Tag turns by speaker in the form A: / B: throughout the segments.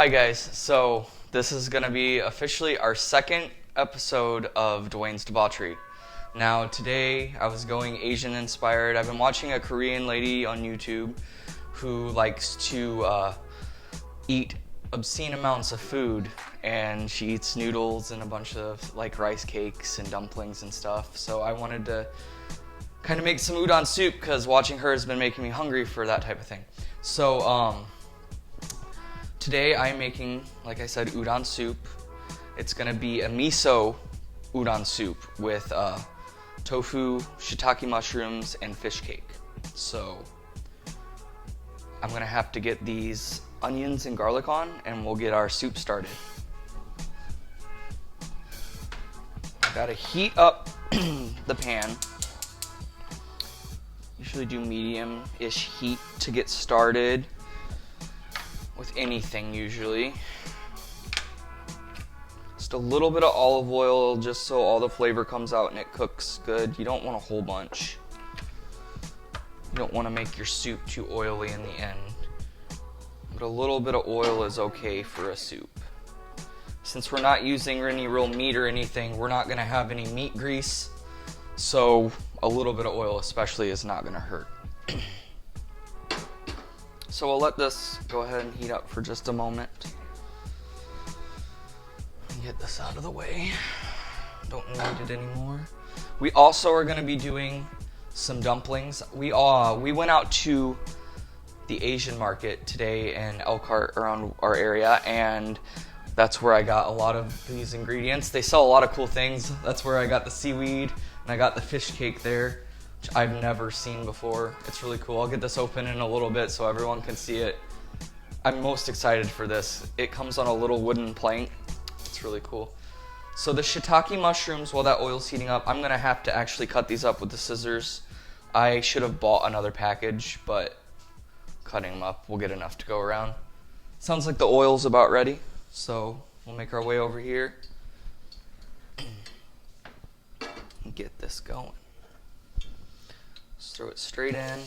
A: Hi guys, so this is going to be officially our second episode of Duane's Debauchery. Now today I was going Asian inspired. I've been watching a Korean lady on YouTube who likes to eat obscene amounts of food, and she eats noodles and a bunch of like rice cakes and dumplings and stuff. So I wanted to kind of make some udon soup because watching her has been making me hungry for that type of thing. So today I'm making, like I said, udon soup. It's gonna be a miso udon soup with tofu, shiitake mushrooms, and fish cake. So I'm gonna have to get these onions and garlic on, and we'll get our soup started. Gotta heat up the pan. Usually do medium-ish heat to get started with anything usually. Just a little bit of olive oil just so all the flavor comes out and it cooks good. You don't want a whole bunch. You don't want to make your soup too oily in the end. But a little bit of oil is okay for a soup. Since we're not using any real meat or anything, we're not going to have any meat grease. So a little bit of oil especially is not going to hurt. So we'll let this go ahead and heat up for just a moment. Get this out of the way. Don't need it anymore. We also are going to be doing some dumplings. We went out to the Asian market today in Elkhart around our area, and that's where I got a lot of these ingredients. They sell a lot of cool things. That's where I got the seaweed, and I got the fish cake there, which I've never seen before. It's really cool. I'll get this open in a little bit so everyone can see it. I'm most excited for this. It comes on a little wooden plank. It's really cool. So the shiitake mushrooms, while that oil's heating up, I'm gonna have to actually cut these up with the scissors. I should have bought another package, but cutting them up will get enough to go around. Sounds like the oil's about ready, so we'll make our way over here and get this going. Just throw it straight in.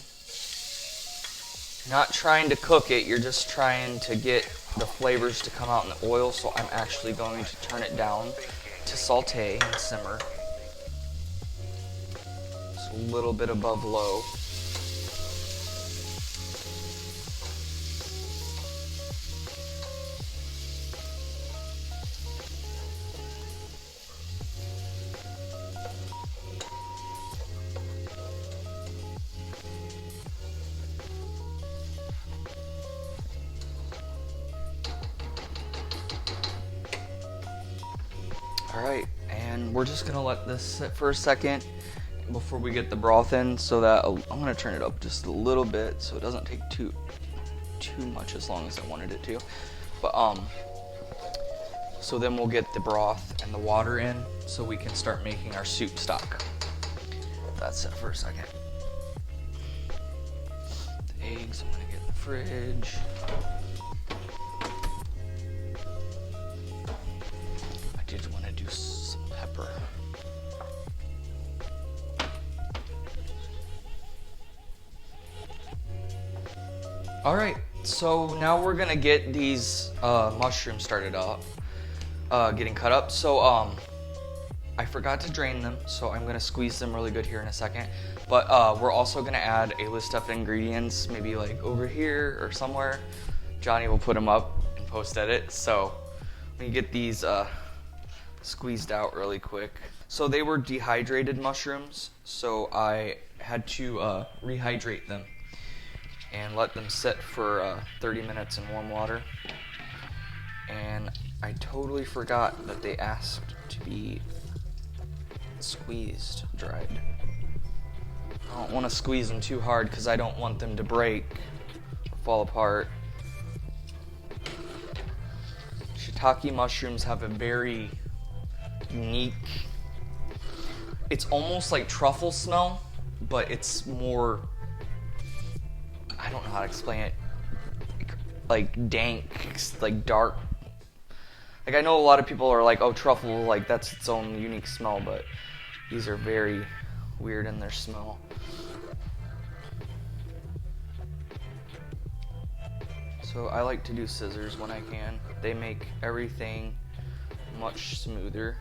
A: Not trying to cook it, you're just trying to get the flavors to come out in the oil, so I'm actually going to turn it down to saute and simmer. Just a little bit above low. Alright, and we're just going to let this sit for a second before we get the broth in, so that I'm going to turn it up just a little bit so it doesn't take too much, as long as I wanted it to. But so then we'll get the broth and the water in so we can start making our soup stock. That's it for a second. The eggs I'm going to get in the fridge. I did want to do some pepper. Alright, so now we're gonna get these mushrooms started up, getting cut up. So I forgot to drain them, so I'm gonna squeeze them really good here in a second. But we're also gonna add a list of ingredients, maybe like over here or somewhere. Johnny will put them up and post edit. So we get these squeezed out really quick. So they were dehydrated mushrooms, so I had to rehydrate them and let them sit for 30 minutes in warm water. And I totally forgot that they asked to be squeezed, dried. I don't want to squeeze them too hard because I don't want them to break or fall apart. Shiitake mushrooms have a very unique, it's almost like truffle smell, but it's more, I don't know how to explain it, like dank, like dark. Like I know a lot of people are like, oh, truffle, like that's its own unique smell, but these are very weird in their smell. So So I like to do scissors when I can. They make everything much smoother.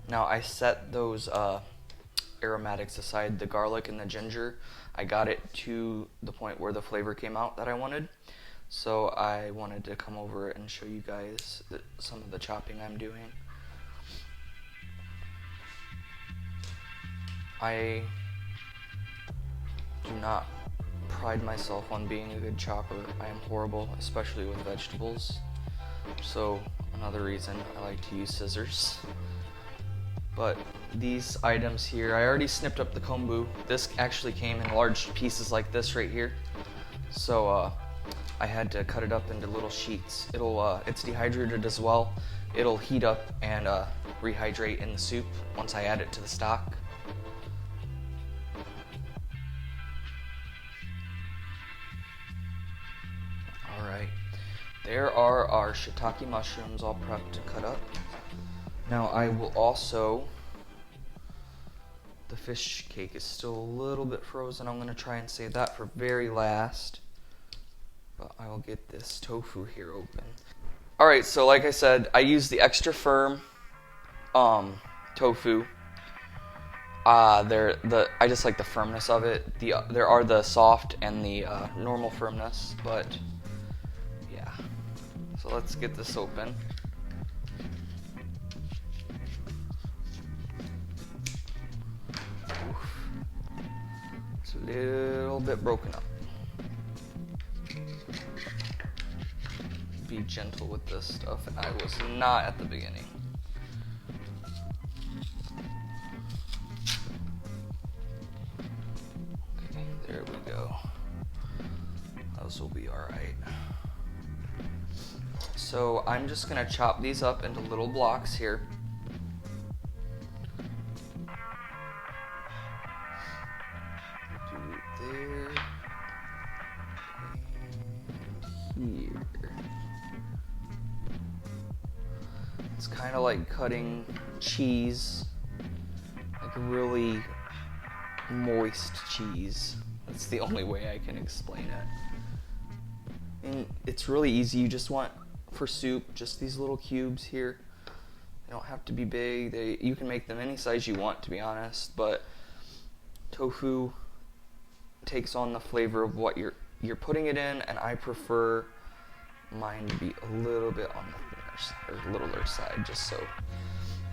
A: Now I set those aromatics aside, the garlic and the ginger. I got it to the point where the flavor came out that I wanted. So I wanted to come over and show you guys some of the chopping I'm doing. I do not pride myself on being a good chopper. I am horrible, especially with vegetables. So another reason I like to use scissors. But these items here, I already snipped up the kombu. This actually came in large pieces like this right here. So I had to cut it up into little sheets. It's dehydrated as well. It'll heat up and rehydrate in the soup once I add it to the stock. Alright, there are our shiitake mushrooms all prepped to cut up. Now I will also, the fish cake is still a little bit frozen. I'm going to try and save that for very last. But I will get this tofu here open. Alright, so like I said, I use the extra firm tofu. I just like the firmness of it. There are the soft and the normal firmness, but yeah. So let's get this open. It's a little bit broken up. Be gentle with this stuff, and I was not at the beginning. Okay, there we go. Those will be alright. So I'm just going to chop these up into little blocks here. Do it there. And here. It's kind of like cutting cheese, like really moist cheese. That's the only way I can explain it. And it's really easy. You just want, for soup, just these little cubes here. They don't have to be big. You can make them any size you want, to be honest, but tofu takes on the flavor of what you're putting it in, and I prefer mine to be a little bit on the thinner side, or littler side, just so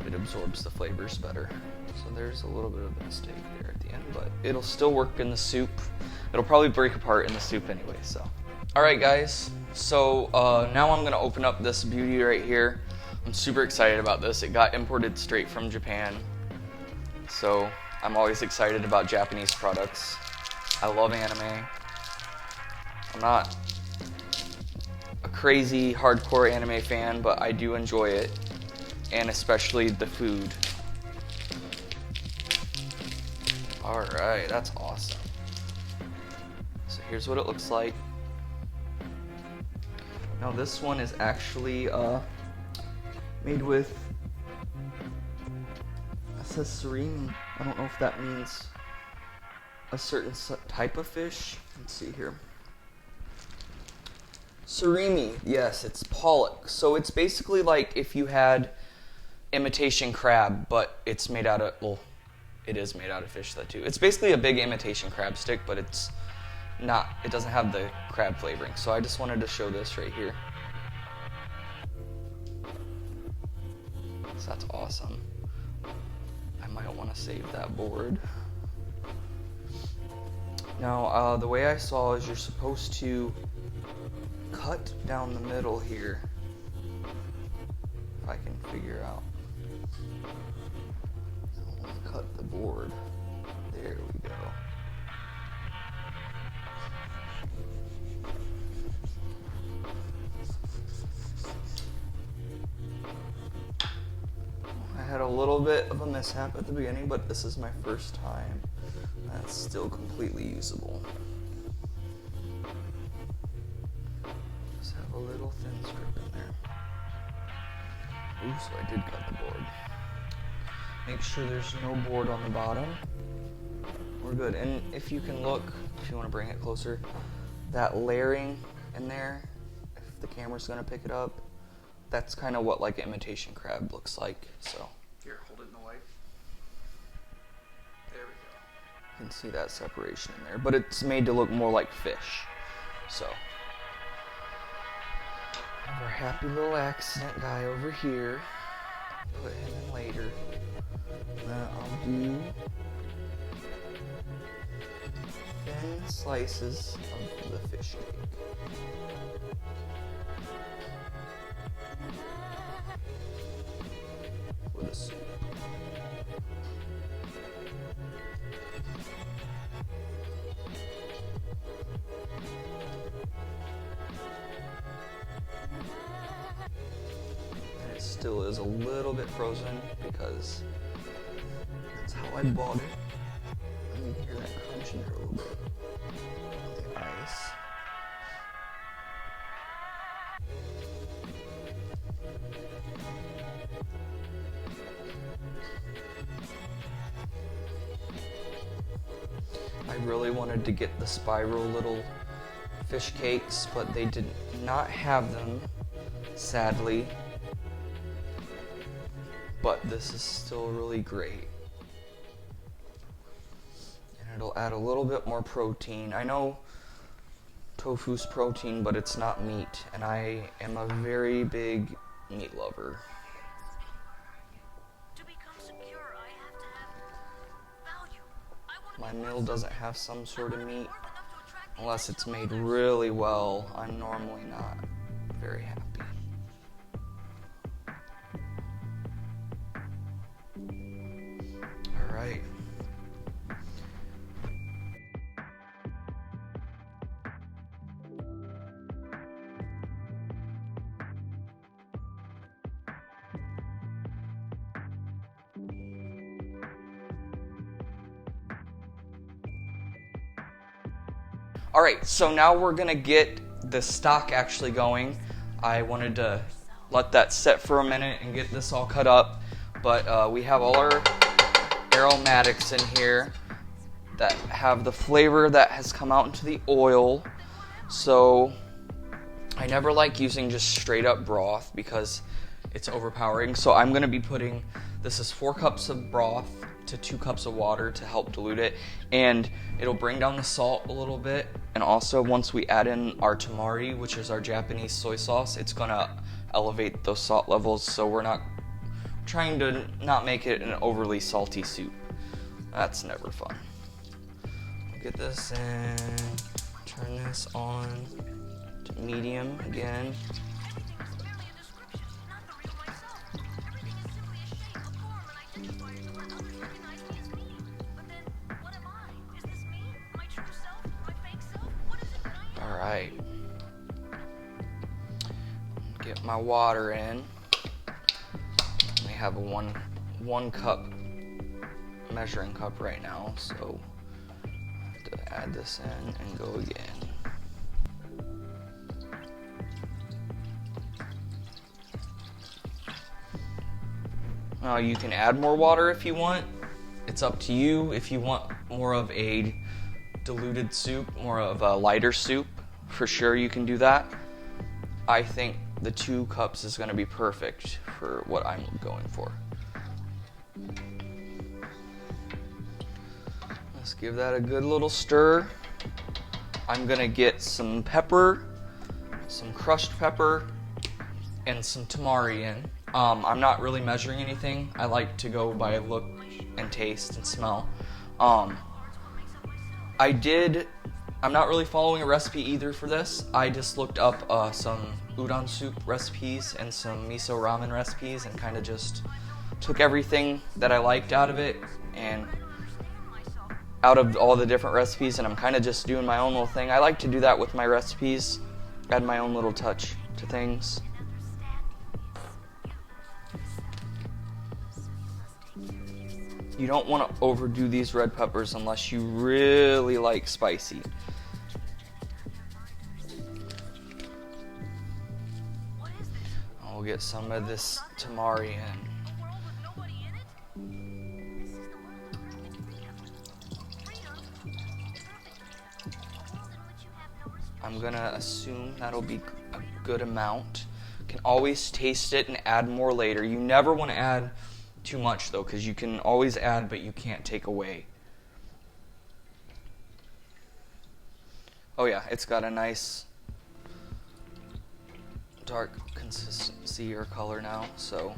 A: it absorbs the flavors better. So there's a little bit of a mistake there at the end, but it'll still work in the soup. It'll probably break apart in the soup anyway, so. Alright guys, so now I'm going to open up this beauty right here. I'm super excited about this. It got imported straight from Japan, so I'm always excited about Japanese products. I love anime. I'm not a crazy hardcore anime fan, but I do enjoy it, and especially the food. Alright, that's awesome. So here's what it looks like. Now this one is actually made with, it says surimi. I don't know if that means a certain type of fish. Let's see here. Surimi, yes, it's pollock. So it's basically like if you had imitation crab, but it's made out of, well, it is made out of fish that too. It's basically a big imitation crab stick, but it doesn't have the crab flavoring. So I just wanted to show this right here. So that's awesome. I might want to save that board. Now, the way I saw is you're supposed to cut down the middle here. If I can figure out. I want to cut the board. There we go. I had a little bit of a mishap at the beginning, but this is my first time. That's still completely usable. Just have a little thin strip in there. Ooh, so I did cut the board. Make sure there's no board on the bottom. we're good. And if you can look, if you want to bring it closer, that layering in there, if the camera's going to pick it up, that's kind of what like imitation crab looks like. So
B: here, hold it in the light. There we go.
A: You can see that separation in there, but it's made to look more like fish. So have our happy little accident guy over here. Put him in later. Then I'll do thin slices of the fish cake. With a soup. And it still is a little bit frozen because that's how I bought it. And you can hear that crunch in there a little bit. The ice. I really wanted to get the spiral little fish cakes, but they did not have them, sadly. But this is still really great. And it'll add a little bit more protein. I know tofu's protein, but it's not meat, and I am a very big meat lover. My meal doesn't have some sort of meat, unless it's made really well. I'm normally not very happy. All right. Alright, so now we're going to get the stock actually going. I wanted to let that set for a minute and get this all cut up, but we have all our aromatics in here that have the flavor that has come out into the oil. So I never like using just straight up broth because it's overpowering. So I'm going to be putting, this is 4 cups of broth to 2 cups of water to help dilute it, and it'll bring down the salt a little bit. And also once we add in our tamari, which is our Japanese soy sauce, it's gonna elevate those salt levels, so we're not trying to not make it an overly salty soup. That's never fun. We'll get this in, turn this on to medium again. Alright, get my water in. We have a one cup measuring cup right now, so I have to add this in and go again. Now you can add more water if you want. It's up to you. If you want more of a diluted soup, more of a lighter soup, for sure you can do that. I think the 2 cups is going to be perfect for what I'm going for. Let's give that a good little stir. I'm going to get some pepper, some crushed pepper, and some tamari in. I'm not really measuring anything. I like to go by look and taste and smell. I'm not really following a recipe either for this. I just looked up some udon soup recipes and some miso ramen recipes and kind of just took everything that I liked out of it and out of all the different recipes, and I'm kind of just doing my own little thing. I like to do that with my recipes, add my own little touch to things. You don't want to overdo these red peppers unless you really like spicy. We'll get some of this tamari in. I'm gonna assume that'll be a good amount. Can always taste it and add more later. You never want to add too much though, because you can always add but you can't take away. Oh yeah, it's got a nice dark consistency or color now. So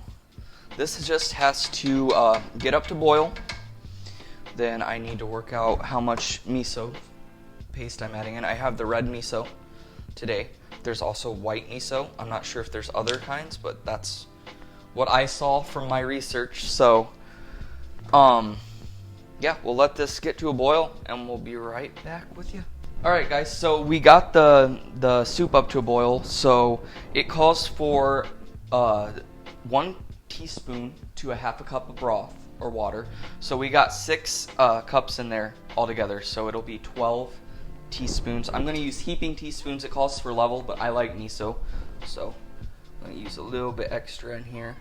A: this just has to get up to boil. Then I need to work out how much miso paste I'm adding in. I have the red miso today. There's also white miso. I'm not sure if there's other kinds, but that's what I saw from my research. So, yeah, we'll let this get to a boil, and we'll be right back with you. All right, guys. So we got the soup up to a boil. So it calls for 1 teaspoon to a half a cup of broth or water. So we got 6 cups in there altogether. So it'll be 12 teaspoons. I'm going to use heaping teaspoons. It calls for level, but I like miso, so I'm going to use a little bit extra in here.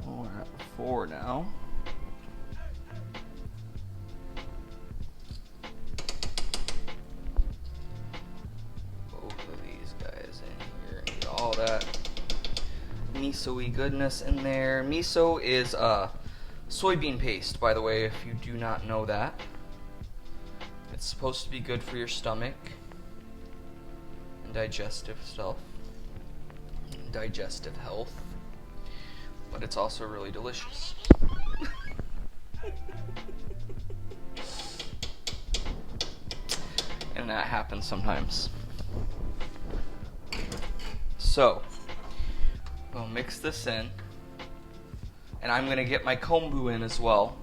A: We're at 4 now. All that miso-y goodness in there. Miso is soybean paste, by the way, if you do not know that. It's supposed to be good for your stomach and digestive stuff, digestive health, but it's also really delicious. And that happens sometimes. So, we'll mix this in, and I'm going to get my kombu in as well.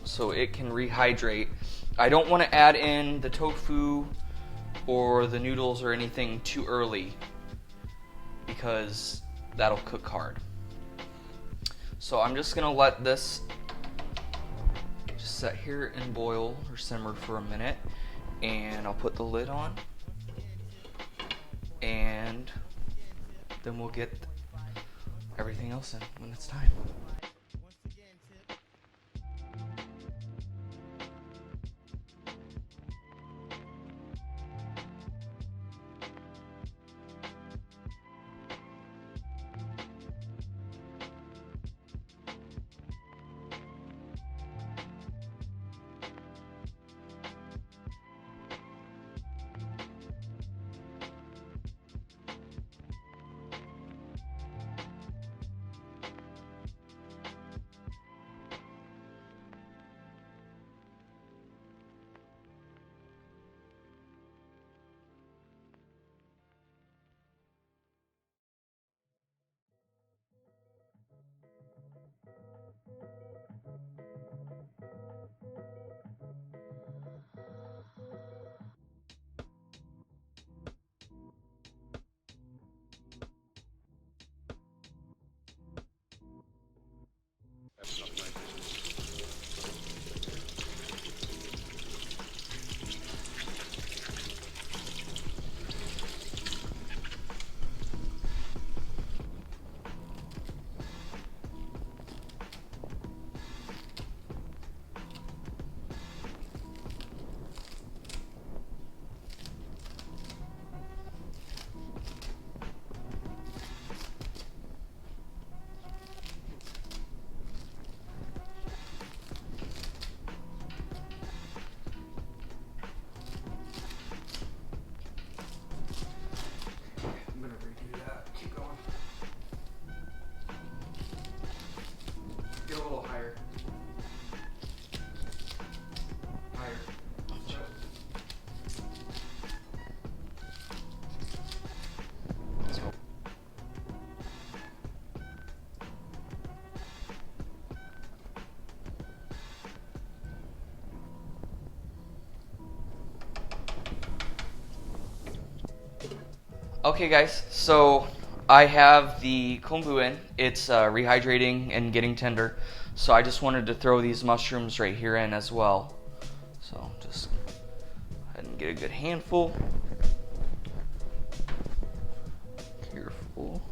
A: So it can rehydrate. I don't want to add in the tofu or the noodles or anything too early, because that'll cook hard. So I'm just going to let this set here and boil or simmer for a minute, and I'll put the lid on, and then we'll get everything else in when it's time. Okay guys, so I have the kombu in. It's rehydrating and getting tender. So I just wanted to throw these mushrooms right here in as well. So just go ahead and get a good handful. Careful.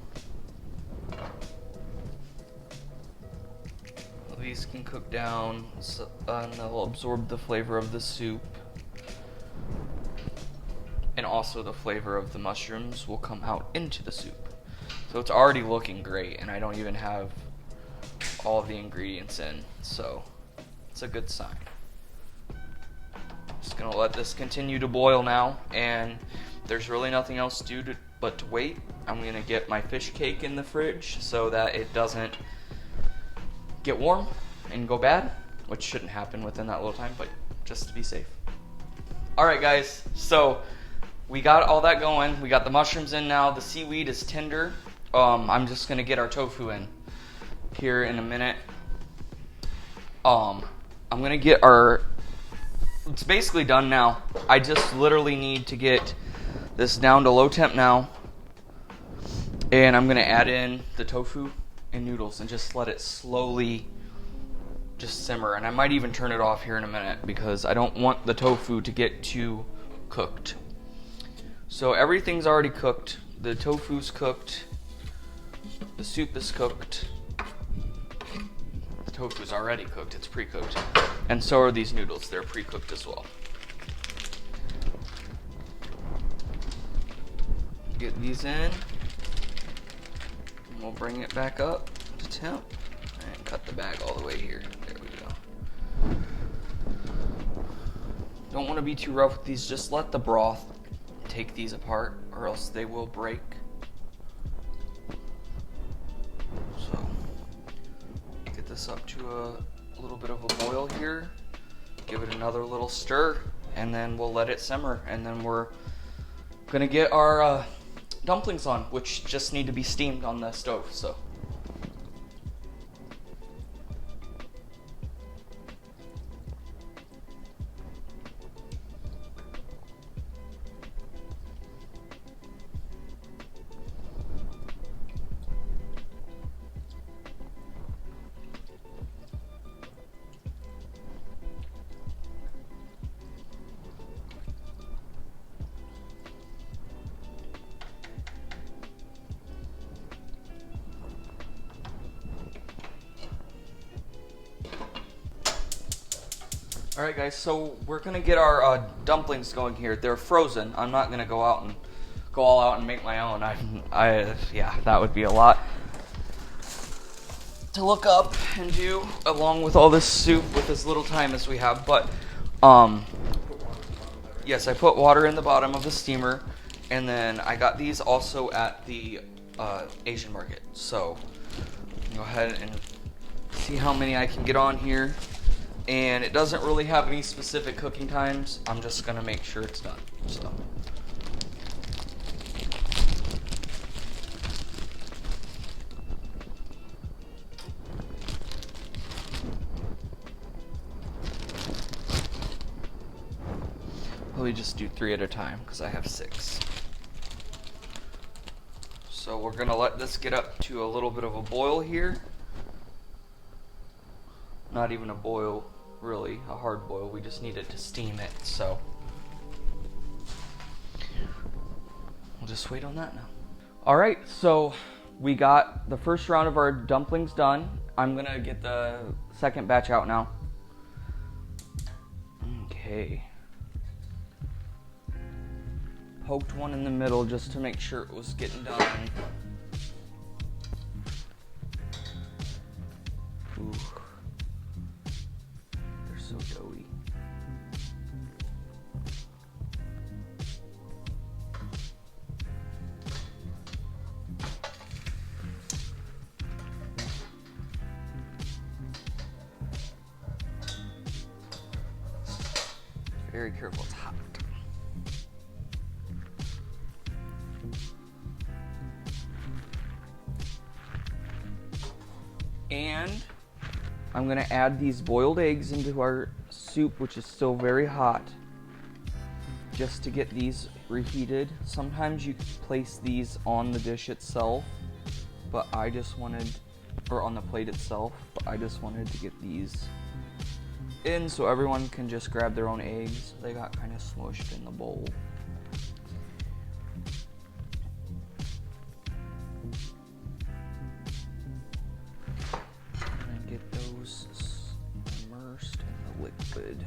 A: These can cook down and they'll absorb the flavor of the soup. And also the flavor of the mushrooms will come out into the soup. So it's already looking great, and I don't even have all of the ingredients in, so it's a good sign. Just gonna let this continue to boil now, and there's really nothing else to do but to wait. I'm gonna get my fish cake in the fridge so that it doesn't get warm and go bad, which shouldn't happen within that little time, but just to be safe. Alright guys, so we got all that going. We got the mushrooms in now. The seaweed is tender. I'm just gonna get our tofu in here in a minute. I'm gonna get our, it's basically done now. I just literally need to get this down to low temp now, and I'm gonna add in the tofu and noodles and just let it slowly just simmer. And I might even turn it off here in a minute because I don't want the tofu to get too cooked. So everything's already cooked. The tofu's cooked. The soup is cooked. The tofu's already cooked. It's pre-cooked. And so are these noodles. They're pre-cooked as well. Get these in. And we'll bring it back up to temp. And cut the bag all the way here. There we go. Don't want to be too rough with these. Just let the broth take these apart, or else they will break. So get this up to a little bit of a boil here, give it another little stir, and then we'll let it simmer, and then we're gonna get our dumplings on, which just need to be steamed on the stove. So alright guys, so we're gonna get our dumplings going here. They're frozen. I'm not gonna go all out and make my own. Yeah, that would be a lot to look up and do along with all this soup with as little time as we have. But yes, I put water in the bottom of the steamer, and then I got these also at the Asian market. So go ahead and see how many I can get on here. And it doesn't really have any specific cooking times. I'm just gonna make sure it's done. So probably just do 3 at a time because I have 6. So we're gonna let this get up to a little bit of a boil here. Not even a boil, really, a hard boil. We just need it to steam it, so we'll just wait on that now. Alright, so we got the first round of our dumplings done. I'm gonna get the second batch out now. Okay. Poked one in the middle just to make sure it was getting done. Ooh. So doughy. Very careful, it's hot. And I'm gonna add these boiled eggs into our soup, which is still very hot, just to get these reheated. Sometimes you place these on the dish itself, but I just wanted, or on the plate itself, but I just wanted to get these in so everyone can just grab their own eggs. They got kind of smushed in the bowl. And get those immersed in the liquid.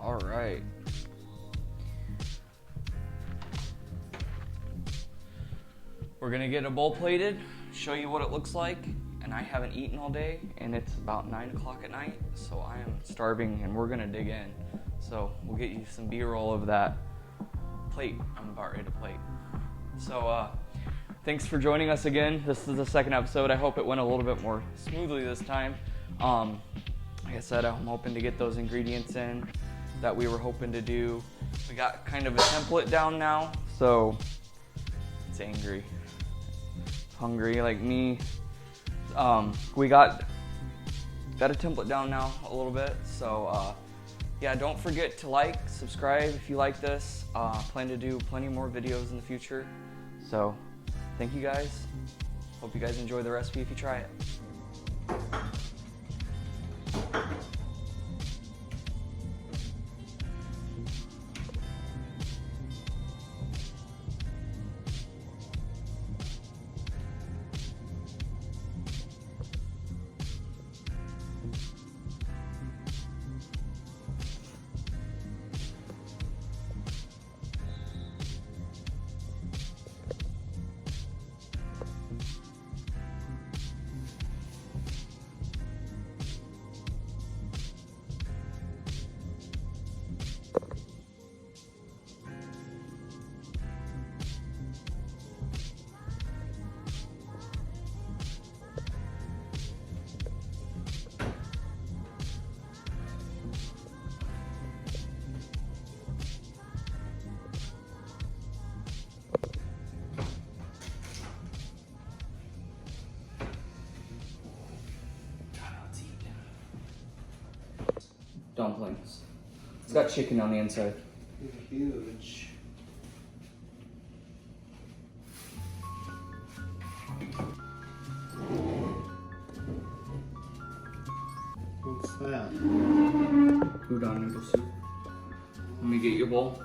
A: All right. We're gonna get a bowl plated, show you what it looks like, and I haven't eaten all day, and it's about 9 o'clock at night, so I am starving, and we're gonna dig in. So we'll get you some B-roll of that plate I'm about ready to plate. So thanks for joining us again. This is the second episode. I hope it went a little bit more smoothly this time. Like I said, I'm hoping to get those ingredients in that we were hoping to do. We got kind of a template down now, so it's angry. Hungry like me. We got a template down now a little bit, so yeah, don't forget to like, subscribe if you like this. Plan to do plenty more videos in the future, so thank you guys. Hope you guys enjoy the recipe if you try it. Dumplings. It's got chicken on the inside.
B: They're huge. What's that?
A: Udon noodle soup. Let me get your bowl.